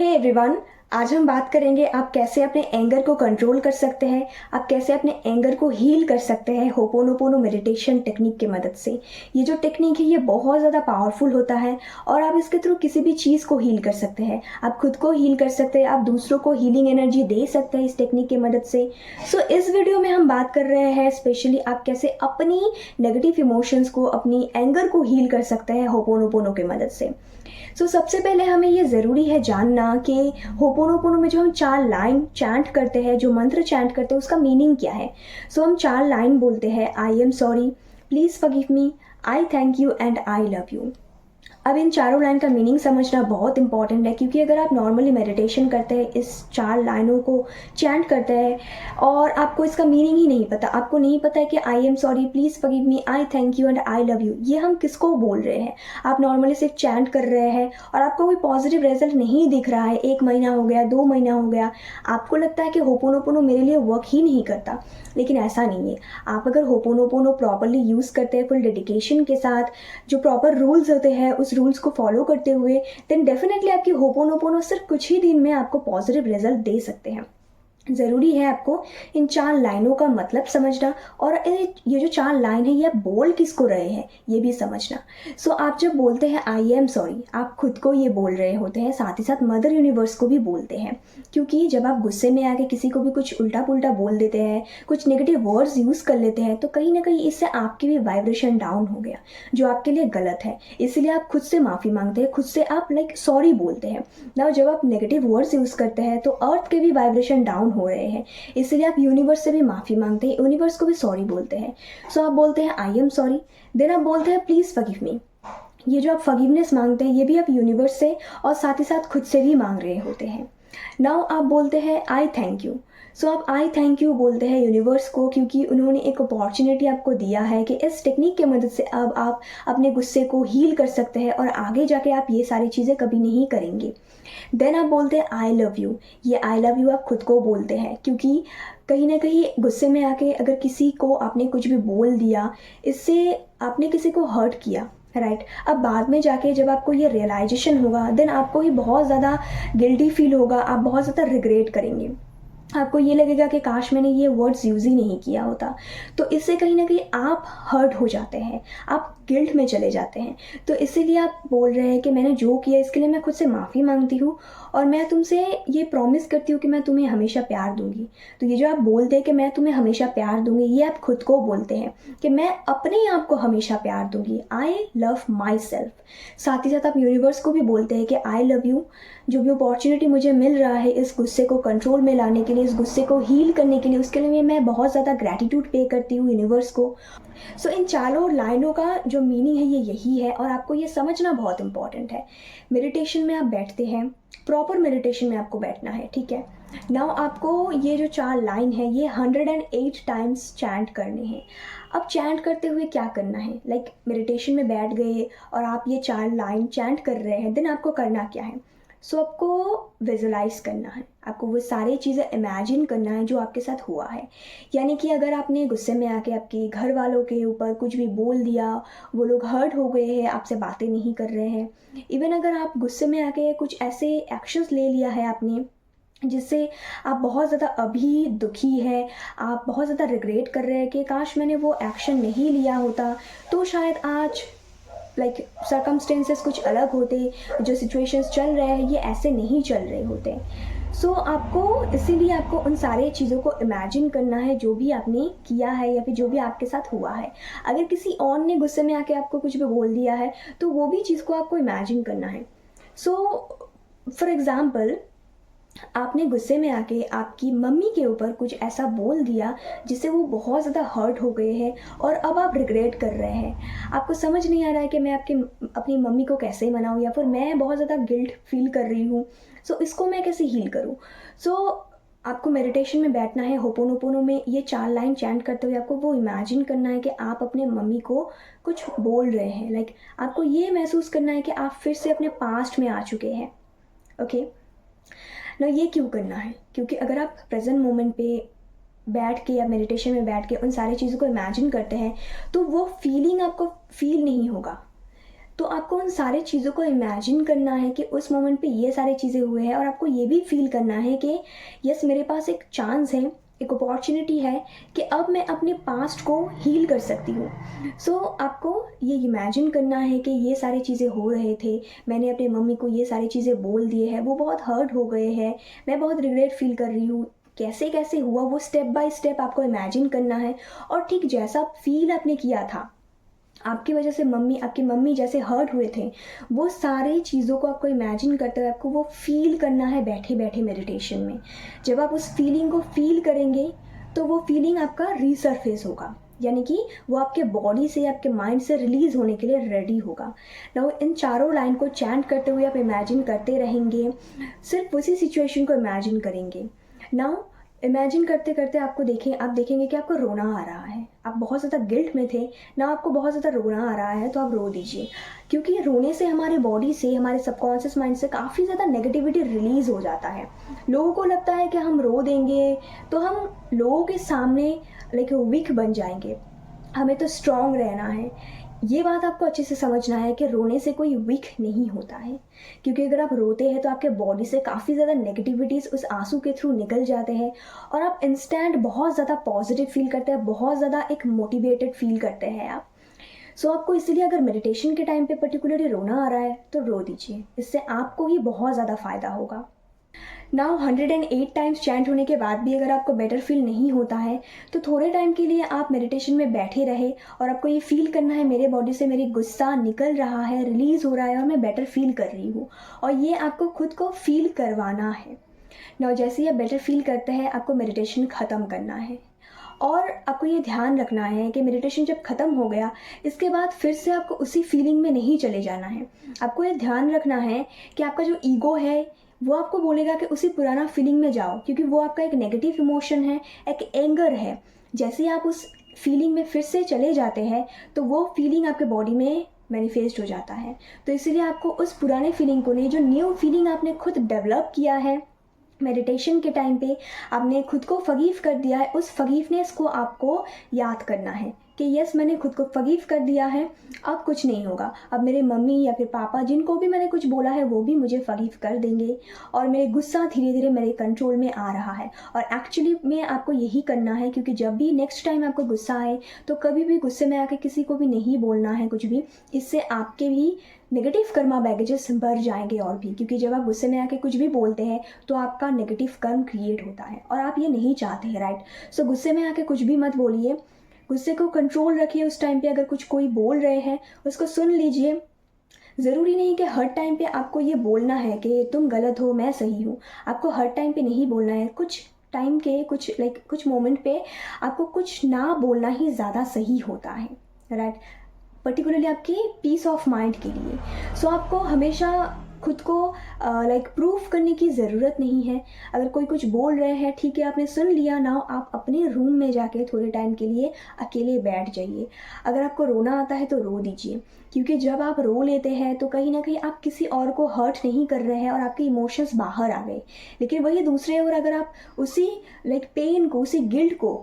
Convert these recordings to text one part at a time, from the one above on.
Hey everyone, आज हम बात करेंगे आप कैसे अपने एंगर को कंट्रोल कर सकते हैं। आप कैसे अपने एंगर को हील कर सकते हैं होपोनोपोनो मेडिटेशन टेक्निक की मदद से। ये जो टेक्निक है ये बहुत ज़्यादा पावरफुल होता है और आप इसके थ्रू किसी भी चीज़ को हील कर सकते हैं। आप खुद को हील कर सकते हैं, आप दूसरों को हीलिंग एनर्जी दे सकते हैं इस टेक्निक की मदद से। इस वीडियो में हम बात कर रहे हैं स्पेशली आप कैसे अपनी नेगेटिव इमोशंस को, अपनी एंगर को हील कर सकते हैं होपोनोपोनो की मदद से। सबसे पहले हमें ये ज़रूरी है जानना कि होपोनोपोनो में जो हम 4 लाइन चैंट करते हैं, जो मंत्र चैंट करते हैं, उसका मीनिंग क्या है। हम 4 लाइन बोलते हैं, I am sorry, please forgive me, I thank you and I love you. अब इन चारों लाइन का मीनिंग समझना बहुत इंपॉर्टेंट है, क्योंकि अगर आप नॉर्मली मेडिटेशन करते हैं, इस 4 लाइनों को चैंट करते हैं और आपको इसका मीनिंग ही नहीं पता, आपको नहीं पता है कि I am sorry, please forgive me, I thank you and I love you ये हम किसको बोल रहे हैं। आप नॉर्मली सिर्फ चैंट कर रहे हैं और आपको कोई पॉजिटिव रिजल्ट नहीं दिख रहा है। 1 महीना हो गया, 2 महीना हो गया, आपको लगता है कि होपोनोपोनो मेरे लिए वर्क ही नहीं करता, लेकिन ऐसा नहीं है। आप अगर होपोनोपोनो प्रॉपरली यूज़ करते हैं, फुल डेडिकेशन के साथ, जो प्रॉपर रूल्स होते हैं उस रूल्स को फॉलो करते हुए, देन डेफिनेटली आपकी होपोनोपोनो सिर्फ कुछ ही दिन में आपको पॉजिटिव रिजल्ट दे सकते हैं। ज़रूरी है आपको इन 4 लाइनों का मतलब समझना और ये जो 4 लाइन है ये आप बोल किसको रहे हैं ये भी समझना। आप जब बोलते हैं आई एम सॉरी, आप खुद को ये बोल रहे होते हैं, साथ ही साथ मदर यूनिवर्स को भी बोलते हैं। क्योंकि जब आप गुस्से में आके किसी को भी कुछ उल्टा पुल्टा बोल देते हैं, कुछ नेगेटिव वर्ड्स यूज़ कर लेते हैं, तो कहीं ना कहीं इससे आपकी भी वाइब्रेशन डाउन हो गया, जो आपके लिए गलत है। इसलिए आप खुद से माफ़ी मांगते हैं, खुद से आप सॉरी बोलते हैं ना। जब आप नेगेटिव वर्ड्स यूज़ करते हैं तो अर्थ के भी वाइब्रेशन डाउन हो रहे हैं, इसलिए आप यूनिवर्स से भी माफ़ी मांगते हैं, यूनिवर्स को भी सॉरी बोलते हैं। आप बोलते हैं आई एम सॉरी, देन आप बोलते हैं प्लीज़ फॉरगिव मी। ये जो आप फॉरगिवनेस मांगते हैं ये भी आप यूनिवर्स से और साथ ही साथ खुद से भी मांग रहे होते हैं। नाउ आप बोलते हैं आई थैंक यू। आप आई थैंक यू बोलते हैं यूनिवर्स को, क्योंकि उन्होंने एक अपॉर्चुनिटी आपको दिया है कि इस टेक्निक की मदद से अब आप अपने गुस्से को हील कर सकते हैं और आगे जाके आप ये सारी चीज़ें कभी नहीं करेंगे। देन आप बोलते हैं आई लव यू। ये आई लव यू आप खुद को बोलते हैं, क्योंकि कहीं ना कहीं गुस्से में आके अगर किसी को आपने कुछ भी बोल दिया, इससे आपने किसी को हर्ट किया, राइट। अब बाद में जाके जब आपको ये रियलाइजेशन होगा, देन आपको ही बहुत ज़्यादा गिल्टी फील होगा, आप बहुत ज़्यादा रिग्रेट करेंगे। आपको ये लगेगा कि काश मैंने ये वर्ड्स यूज़ ही नहीं किया होता। तो इससे कहीं ना कहीं आप हर्ट हो जाते हैं, आप गिल्ट में चले जाते हैं। तो इसीलिए आप बोल रहे हैं कि मैंने जो किया इसके लिए मैं खुद से माफ़ी मांगती हूँ और मैं तुमसे ये प्रॉमिस करती हूँ कि मैं तुम्हें हमेशा प्यार दूंगी। तो ये जो आप बोलते हैं कि मैं तुम्हें हमेशा प्यार दूंगी, ये आप खुद को बोलते हैं कि मैं अपने आप को हमेशा प्यार दूंगी, आई लव माई सेल्फ। साथ ही साथ आप यूनिवर्स को भी बोलते हैं कि आई लव यू। जो भी अपॉर्चुनिटी मुझे मिल रहा है इस गुस्से को कंट्रोल में लाने के लिए, इस गुस्से को हील करने के लिए, उसके लिए मैं बहुत ज़्यादा ग्रैटिट्यूड पे करती हूँ यूनिवर्स को। इन चारों लाइनों का जो मीनिंग है ये यही है और आपको ये समझना बहुत इंपॉर्टेंट है। मेडिटेशन में आप बैठते हैं, प्रॉपर मेडिटेशन में आपको बैठना है, ठीक है। नाउ आपको ये जो 4 लाइन है ये 108 टाइम्स चैंट करने हैं। अब चैंट करते हुए क्या करना है, मेडिटेशन में बैठ गए और आप ये 4 लाइन चैंट कर रहे हैं, देन आपको करना क्या है। आपको विजुलाइज करना है, आपको वो सारी चीज़ें इमेजिन करना है जो आपके साथ हुआ है। यानी कि अगर आपने गुस्से में आके आपके घर वालों के ऊपर कुछ भी बोल दिया, वो लोग हर्ट हो गए हैं, आपसे बातें नहीं कर रहे हैं, इवन अगर आप गुस्से में आके कुछ ऐसे एक्शंस ले लिया है आपने जिससे आप बहुत ज़्यादा अभी दुखी है, आप बहुत ज़्यादा रिग्रेट कर रहे हैं कि काश मैंने वो एक्शन नहीं लिया होता तो शायद आज सर्कमस्टेंसेस कुछ अलग होते, जो सिचुएशंस चल रहे हैं ये ऐसे नहीं चल रहे होते। आपको इसीलिए आपको उन सारे चीज़ों को इमेजिन करना है जो भी आपने किया है या फिर जो भी आपके साथ हुआ है। अगर किसी और ने गुस्से में आके आपको कुछ भी बोल दिया है तो वो भी चीज़ को आपको इमेजिन करना है। फॉर एग्ज़ाम्पल, आपने गुस्से में आके आपकी मम्मी के ऊपर कुछ ऐसा बोल दिया जिससे वो बहुत ज़्यादा हर्ट हो गए हैं और अब आप रिग्रेट कर रहे हैं। आपको समझ नहीं आ रहा है कि मैं अपनी मम्मी को कैसे मनाऊं, या फिर मैं बहुत ज़्यादा गिल्ट फील कर रही हूँ, इसको मैं कैसे हील करूँ। आपको मेडिटेशन में बैठना है, होपोनोपोनो में ये 4 लाइन चैंट करते हुए आपको वो इमेजिन करना है कि आप अपने मम्मी को कुछ बोल रहे हैं। आपको ये महसूस करना है कि आप फिर से अपने पास्ट में आ चुके हैं। ओके ना, ये क्यों करना है, क्योंकि अगर आप प्रेजेंट मोमेंट पे बैठ के या मेडिटेशन में बैठ के उन सारी चीज़ों को इमेजिन करते हैं तो वो फीलिंग आपको फील नहीं होगा। तो आपको उन सारी चीज़ों को इमेजिन करना है कि उस मोमेंट पे ये सारी चीज़ें हुए हैं, और आपको ये भी फील करना है कि यस, मेरे पास एक चांस है, एक अपॉर्चुनिटी है कि अब मैं अपने पास्ट को हील कर सकती हूँ। सो आपको ये इमेजिन करना है कि ये सारी चीज़ें हो रहे थे, मैंने अपनी मम्मी को ये सारी चीज़ें बोल दिए हैं, वो बहुत हर्ट हो गए हैं, मैं बहुत रिग्रेट फील कर रही हूँ, कैसे कैसे हुआ वो स्टेप बाय स्टेप आपको इमेजिन करना है। और ठीक जैसा फील आपने किया था, आपकी वजह से आपकी मम्मी जैसे हर्ट हुए थे, वो सारी चीज़ों को आपको इमेजिन करते हुए आपको वो फील करना है बैठे बैठे मेडिटेशन में। जब आप उस फीलिंग को फील करेंगे तो वो फीलिंग आपका रीसरफेस होगा, यानी कि वो आपके बॉडी से, आपके माइंड से रिलीज होने के लिए रेडी होगा। नाउ इन चारों लाइन को चैंट करते हुए आप इमेजिन करते रहेंगे, सिर्फ उसी सिचुएशन को इमेजिन करेंगे। नाउ इमेजिन करते करते आप देखेंगे कि आपको रोना आ रहा है, आप बहुत ज़्यादा गिल्ट में थे ना, आपको बहुत ज़्यादा रोना आ रहा है, तो आप रो दीजिए, क्योंकि रोने से हमारे बॉडी से, हमारे सबकॉन्शियस माइंड से काफ़ी ज़्यादा नेगेटिविटी रिलीज़ हो जाता है। लोगों को लगता है कि हम रो देंगे तो हम लोगों के सामने लाइक वीक बन जाएंगे, हमें तो स्ट्रांग रहना है। ये बात आपको अच्छे से समझना है कि रोने से कोई वीक नहीं होता है, क्योंकि अगर आप रोते हैं तो आपके बॉडी से काफ़ी ज़्यादा नेगेटिविटीज़ उस आंसू के थ्रू निकल जाते हैं, और आप इंस्टेंट बहुत ज़्यादा पॉजिटिव फील करते हैं, बहुत ज़्यादा एक मोटिवेटेड फील करते हैं आप। सो आपको इसीलिए अगर मेडिटेशन के टाइम पे पर्टिकुलरली रोना आ रहा है तो रो दीजिए, इससे आपको ही बहुत ज़्यादा फ़ायदा होगा। नाउ 108 टाइम्स चैंट होने के बाद भी अगर आपको बेटर फील नहीं होता है तो थोड़े टाइम के लिए आप मेडिटेशन में बैठे रहे, और आपको ये फील करना है मेरे बॉडी से मेरी गुस्सा निकल रहा है, रिलीज़ हो रहा है, और मैं बेटर फील कर रही हूँ, और ये आपको खुद को फील करवाना है। नाउ जैसे ही आप बेटर फील करते हैं आपको मेडिटेशन ख़त्म करना है, और आपको ये ध्यान रखना है कि मेडिटेशन जब ख़त्म हो गया इसके बाद फिर से आपको उसी फीलिंग में नहीं चले जाना है। आपको ये ध्यान रखना है कि आपका जो ईगो है वो आपको बोलेगा कि उसी पुराना फीलिंग में जाओ, क्योंकि वो आपका एक नेगेटिव इमोशन है, एक एंगर है। जैसे ही आप उस फीलिंग में फिर से चले जाते हैं तो वो फीलिंग आपके बॉडी में मैनिफेस्ट हो जाता है। तो इसीलिए आपको उस पुराने फीलिंग को नहीं, जो न्यू फीलिंग आपने खुद डेवलप किया है मेडिटेशन के टाइम पे, आपने खुद को फगीव कर दिया है, उस फगीवनेस को आपको याद करना है कि यस, मैंने खुद को फगीव कर दिया है, अब कुछ नहीं होगा, अब मेरे मम्मी या फिर पापा जिनको भी मैंने कुछ बोला है वो भी मुझे फगीव कर देंगे, और मेरे गुस्सा धीरे धीरे मेरे कंट्रोल में आ रहा है। और एक्चुअली में आपको यही करना है, क्योंकि जब भी नेक्स्ट टाइम आपको गुस्सा आए तो कभी भी गुस्से में आके किसी को भी नहीं बोलना है कुछ भी, इससे आपके भी नेगेटिव कर्मा बैगेजेस बढ़ जाएंगे और भी, क्योंकि जब आप गुस्से में आके कुछ भी बोलते हैं तो आपका नेगेटिव कर्म क्रिएट होता है, और आप ये नहीं चाहते हैं, राइट। सो गुस्से में आके कुछ भी मत बोलिए, गुस्से को कंट्रोल रखिए। उस टाइम पे अगर कुछ कोई बोल रहे हैं उसको सुन लीजिए। ज़रूरी नहीं कि हर टाइम पे आपको ये बोलना है कि तुम गलत हो मैं सही हूँ, आपको हर टाइम पे नहीं बोलना है। कुछ टाइम के कुछ मोमेंट पे आपको कुछ ना बोलना ही ज़्यादा सही होता है, राइट, पर्टिकुलरली आपके पीस ऑफ माइंड के लिए। सो आपको हमेशा खुद को प्रूफ करने की ज़रूरत नहीं है। अगर कोई कुछ बोल रहे हैं, ठीक है, आपने सुन लिया, ना आप अपने रूम में जाके थोड़े टाइम के लिए अकेले बैठ जाइए। अगर आपको रोना आता है तो रो दीजिए, क्योंकि जब आप रो लेते हैं तो कहीं ना कहीं आप किसी और को हर्ट नहीं कर रहे हैं और आपके इमोशंस बाहर आ गए। लेकिन वही दूसरे और अगर आप उसी पेन को, उसी गिल्ट को,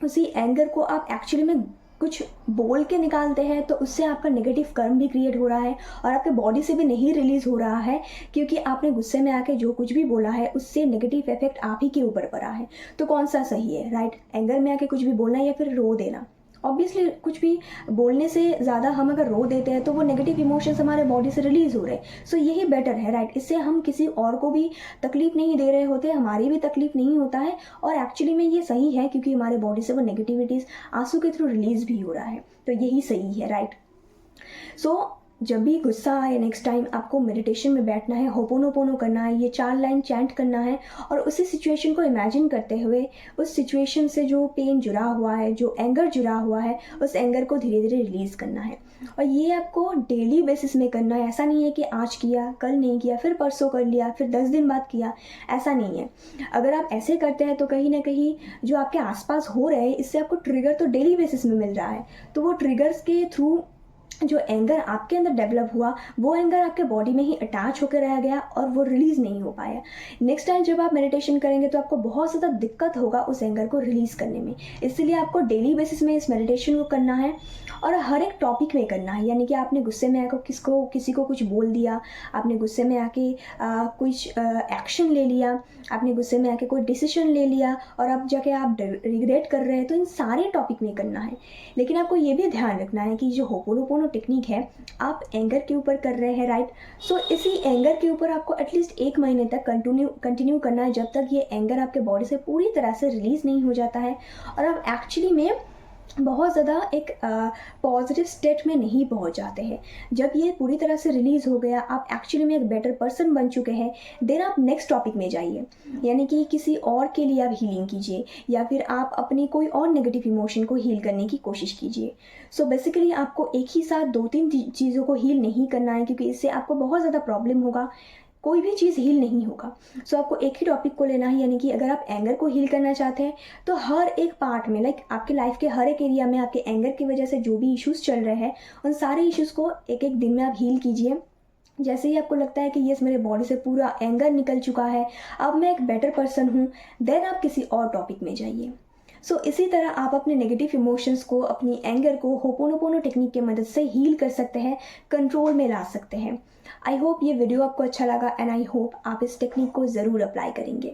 उसी एंगर को आप एक्चुअली में कुछ बोल के निकालते हैं तो उससे आपका नेगेटिव कर्म भी क्रिएट हो रहा है और आपके बॉडी से भी नहीं रिलीज हो रहा है, क्योंकि आपने गुस्से में आके जो कुछ भी बोला है उससे नेगेटिव इफेक्ट आप ही के ऊपर पड़ा है। तो कौन सा सही है, राइट, एंगर में आके कुछ भी बोलना या फिर रो देना? ऑब्वियसली कुछ भी बोलने से ज़्यादा हम अगर रो देते हैं तो वो नेगेटिव इमोशंस हमारे बॉडी से रिलीज़ हो रहे हैं। सो यही बेटर है, राइट। इससे हम किसी और को भी तकलीफ नहीं दे रहे होते, हमारी भी तकलीफ नहीं होता है, और एक्चुअली में ये सही है क्योंकि हमारे बॉडी से वो नेगेटिविटीज़ आंसू के थ्रू रिलीज़ भी हो रहा है। तो यही सही है, राइट। सो जब भी गुस्सा आए नेक्स्ट टाइम आपको मेडिटेशन में बैठना है, होपोनोपोनो करना है, ये 4 लाइन चैंट करना है और उसी सिचुएशन को इमेजिन करते हुए उस सिचुएशन से जो पेन जुड़ा हुआ है, जो एंगर जुड़ा हुआ है, उस एंगर को धीरे धीरे रिलीज़ करना है। और ये आपको डेली बेसिस में करना है। ऐसा नहीं है कि आज किया, कल नहीं किया, फिर परसों कर लिया, फिर 10 दिन बाद किया, ऐसा नहीं है। अगर आप ऐसे करते हैं तो कहीं ना कहीं जो आपके आसपास हो रहे हैं इससे आपको ट्रिगर तो डेली बेसिस में मिल रहा है, तो वो ट्रिगर्स के थ्रू जो एंगर आपके अंदर डेवलप हुआ वो एंगर आपके बॉडी में ही अटैच होकर रह गया और वो रिलीज़ नहीं हो पाया। नेक्स्ट टाइम जब आप मेडिटेशन करेंगे तो आपको बहुत ज़्यादा दिक्कत होगा उस एंगर को रिलीज़ करने में। इसलिए आपको डेली बेसिस में इस मेडिटेशन को करना है और हर एक टॉपिक में करना है। यानी कि आपने गुस्से में आकर किसी को कुछ बोल दिया, आपने गुस्से में आके कुछ एक्शन ले लिया, आपने गुस्से में आके कोई डिसीजन ले लिया और अब जाके आप रिग्रेट कर रहे हैं, तो इन सारे टॉपिक में करना है। लेकिन आपको ये भी ध्यान रखना है कि जो होपोनोपोनो टेक्निक है आप एंगर के ऊपर कर रहे हैं, राइट। सो इसी एंगर के ऊपर आपको एटलीस्ट 1 महीने तक कंटिन्यू करना है, जब तक ये एंगर आपके बॉडी से पूरी तरह से रिलीज़ नहीं हो जाता है और आप एक्चुअली में बहुत ज़्यादा एक पॉजिटिव स्टेट में नहीं पहुंच जाते हैं। जब ये पूरी तरह से रिलीज़ हो गया, आप एक्चुअली में एक बेटर पर्सन बन चुके हैं, देन आप नेक्स्ट टॉपिक में जाइए। यानी कि किसी और के लिए आप हीलिंग कीजिए या फिर आप अपनी कोई और नेगेटिव इमोशन को हील करने की कोशिश कीजिए। सो बेसिकली आपको एक ही साथ 2-3 चीज़ों को हील नहीं करना है, क्योंकि इससे आपको बहुत ज़्यादा प्रॉब्लम होगा, कोई भी चीज़ हील नहीं होगा। सो आपको एक ही टॉपिक को लेना है। यानी कि अगर आप एंगर को हील करना चाहते हैं तो हर एक पार्ट में, लाइक आपके लाइफ के हर एक एरिया में आपके एंगर की वजह से जो भी इश्यूज़ चल रहे हैं उन सारे इश्यूज़ को एक एक दिन में आप हील कीजिए। जैसे ही आपको लगता है कि यस मेरे बॉडी से पूरा एंगर निकल चुका है, अब मैं एक बेटर पर्सन हूँ, देन आप किसी और टॉपिक में जाइए। सो इसी तरह आप अपने नेगेटिव इमोशंस को, अपनी एंगर को होपोनोपोनो टेक्निक की मदद से हील कर सकते हैं, कंट्रोल में ला सकते हैं। आई होप ये वीडियो आपको अच्छा लगा एंड आई होप आप इस टेक्निक को ज़रूर अप्लाई करेंगे।